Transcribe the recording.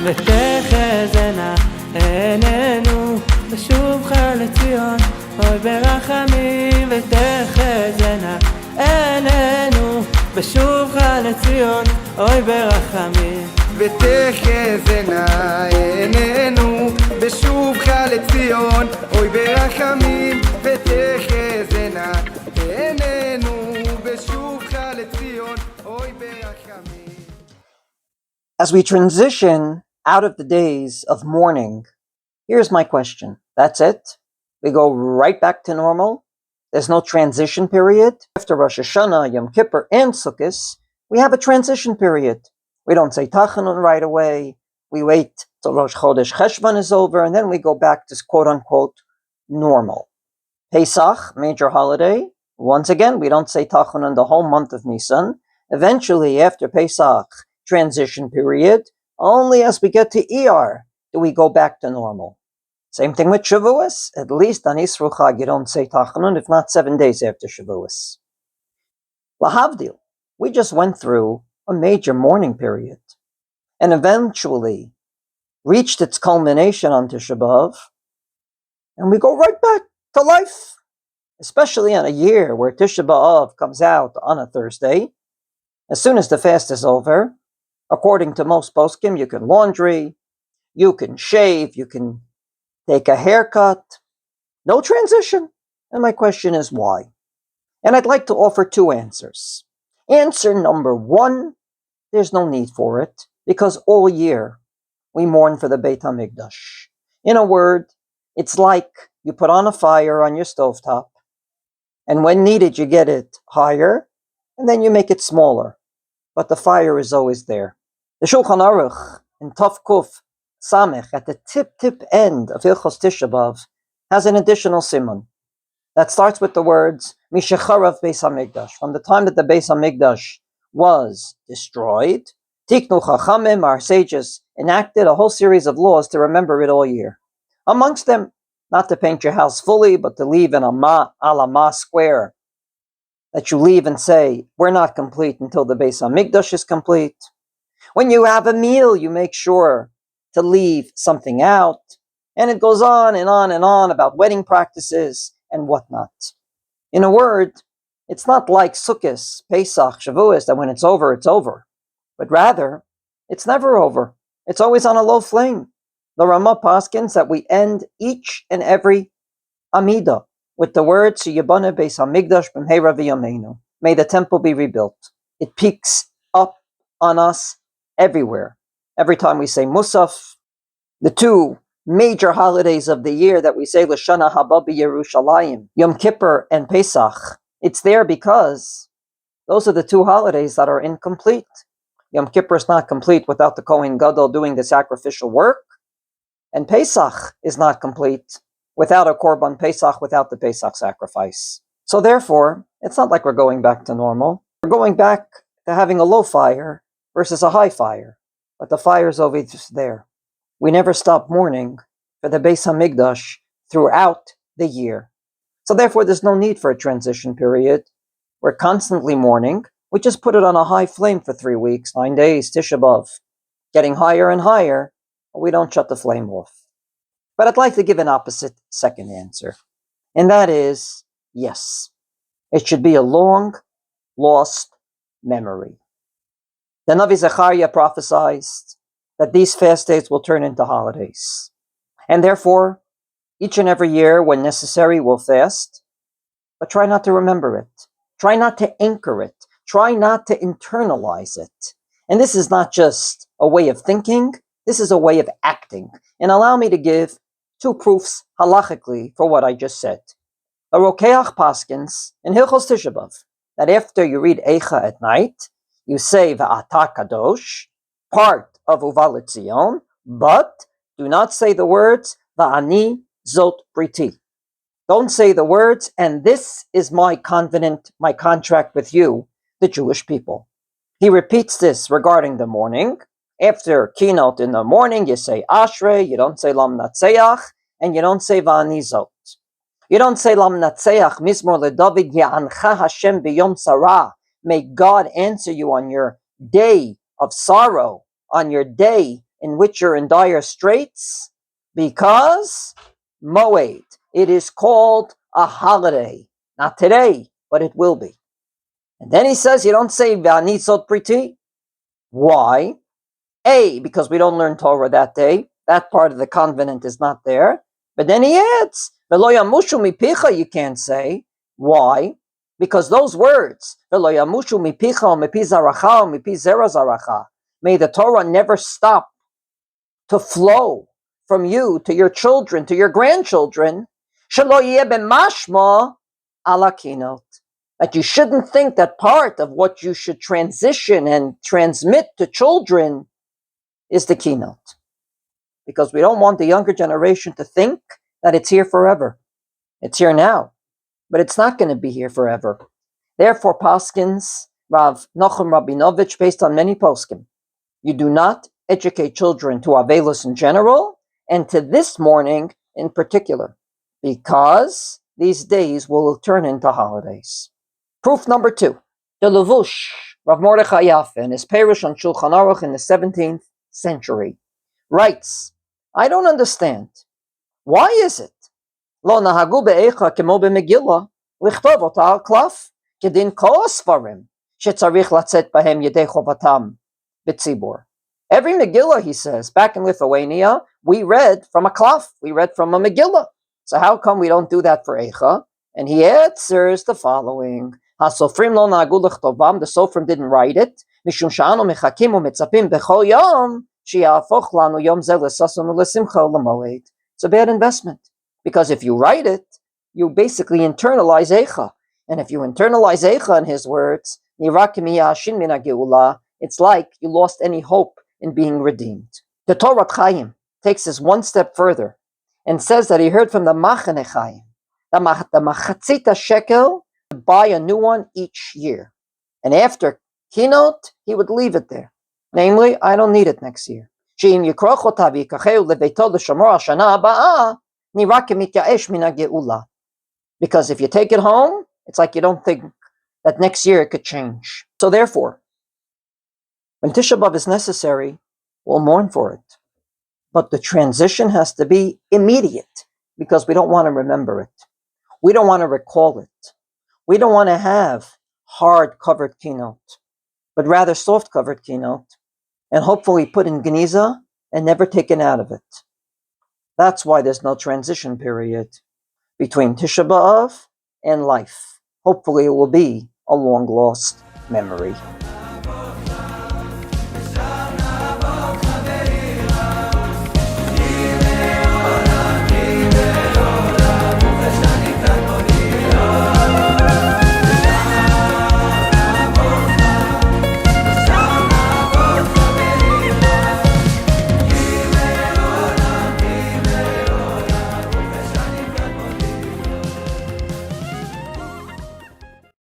ותחזינה עינינו בשובך לציון, אוי ברחמים. ותחזינה עינינו בשובך לציון, אוי ברחמים. ותחזינה עינינו בשובך לציון, אוי ברחמים. ותחזינה עינינו בשובך לציון, אוי ברחמים. As we transition out of the days of mourning, here's my question. That's it? We go right back to normal? There's no transition period? After Rosh Hashanah, Yom Kippur, and Sukkot, we have a transition period. We don't say Tachanun right away. We wait till Rosh Chodesh Cheshvan is over, and then we go back to quote-unquote normal. Pesach, major holiday. Once again, we don't say Tachanun the whole month of Nisan. Eventually, after Pesach, transition period, only as we get to Iyar do we go back to normal. Same thing with Shavuos. At least on Yisro Chag you don't say Tachanun, if not 7 days after Shavuos. Lahavdil, we just went through a major mourning period and eventually reached its culmination on Tisha Bav, and we go right back to life, especially in a year where Tisha Bav comes out on a Thursday. As soon as the fast is over, according to most poskim, you can laundry, you can shave, you can take a haircut. No transition. And my question is why? And I'd like to offer two answers. Answer number one, there's no need for it, because all year we mourn for the Beit HaMikdash. In a word, it's like you put on a fire on your stovetop, and when needed you get it higher, and then you make it smaller. But the fire is always there. The Shulchan Aruch in Tov Kuf Samech at the tip end of Hilchos Tisha Bav has an additional siman that starts with the words Mishacharav Beis HaMikdash. From the time that the Beis HaMikdash was destroyed, Tiknu Chachamim, our sages, enacted a whole series of laws to remember it all year. Amongst them, not to paint your house fully, but to leave in a ma square, that you leave and say, we're not complete until the Beis HaMikdash is complete. When you have a meal, you make sure to leave something out. And it goes on and on and on about wedding practices and whatnot. In a word, it's not like Sukkot, Pesach, Shavuos, that when it's over, it's over. But rather, it's never over. It's always on a low flame. The Ramah paskins that we end each and every Amidah with the words, Yibana Beis HaMikdash b'mheira v'yameinu. May the temple be rebuilt. It peaks up on us everywhere. Every time we say Musaf, the two major holidays of the year that we say L'Shana Haba b'Yerushalayim, Yom Kippur and Pesach, it's there because those are the two holidays that are incomplete. Yom Kippur is not complete without the Kohen Gadol doing the sacrificial work, and Pesach is not complete without a Korban Pesach, without the Pesach sacrifice. So therefore, it's not like we're going back to normal. We're going back to having a low fire versus a high fire. But the fire is always there. We never stop mourning for the Beis HaMikdash throughout the year. So therefore, there's no need for a transition period. We're constantly mourning. We just put it on a high flame for 3 weeks, 9 days, Tisha Bav, getting higher and higher, but we don't shut the flame off. But I'd like to give an opposite second answer. And that is, yes, it should be a long lost memory. The Navi Zechariah prophesied that these fast days will turn into holidays. And therefore, each and every year, when necessary, we'll fast. But try not to remember it. Try not to anchor it. Try not to internalize it. And this is not just a way of thinking. This is a way of acting. And allow me to give two proofs halachically for what I just said. A Rokeach Paskins in Hilchos Tisha Bav, that after you read Eicha at night, you say V'ata Kadosh, part of Uva L'Tzion, but do not say the words Va'ani Zot Briti. Don't say the words, and this is my covenant, my contract with you, the Jewish people. He repeats this regarding the morning. After keynote in the morning, you say Ashrei, you don't say Lam Natseach, and you don't say Va'ani Zot. You don't say Lam Natseach, Mizmor LeDavid, Ya'ancha Hashem B'yom Sarah. May God answer you on your day of sorrow, on your day in which you're in dire straits? Because Moed. It is called a holiday. Not today, but it will be. And then he says you don't say V'anitzot Priti. Why? A, because we don't learn Torah that day. That part of the covenant is not there. But then he adds, V'lo yamushu mipicha, you can't say. Why? Because those words, V'lo yamushu mipicha, mipi zaracha, mipi zera zaracha, may the Torah never stop to flow from you to your children, to your grandchildren, shelo yeh b'mashma ala kinot. That you shouldn't think that part of what you should transition and transmit to children is the keynote. Because we don't want the younger generation to think that it's here forever. It's here now, but it's not going to be here forever. Therefore, Paskins, Rav Nachum Rabinovich, based on many poskim, you do not educate children to Avelos in general, and to this mourning in particular, because these days will turn into holidays. Proof number 2. The Levush, Rav Mordechai Yaffe, in his Perush on Shulchan Aruch in the 17th century, writes, I don't understand. Why is it? Lo nahagu be'echa kemo be'megillah, lichtov ota al klaf, kedin kol asfarim, shetzarich latzet bahem yedei chovatam, b'tzibur. Every Megillah, he says, back in Lithuania, we read from a klaf, we read from a Megillah. So how come we don't do that for Eicha? And he answers the following. HaSofrim lo na'agu l'chtovam, the Sofrim didn't write it, mishum sha'anu mechakim u'mitzapim b'chol yom, she'yafoch lanu yom zeh l'sasum u'lesimcha u'lemoed. It's a bad investment, because if you write it, you basically internalize Eicha. And if you internalize Eicha in his words, nira ki miyashin min ha'geula, it's like you lost any hope in being redeemed. The Torah Chaim takes this one step further and says that he heard from the Machane Chaim, the Machatzita shekel, to buy a new one each year. And after keynote, he would leave it there. Namely, I don't need it next year. Because if you take it home, it's like you don't think that next year it could change. So therefore, when Tisha Bav is necessary, we'll mourn for it. But the transition has to be immediate, because we don't want to remember it. We don't want to recall it. We don't want to have hard-covered keynote, but rather soft-covered keynote, and hopefully put in Geniza and never taken out of it. That's why there's no transition period between Tisha B'Av and life. Hopefully it will be a long-lost memory.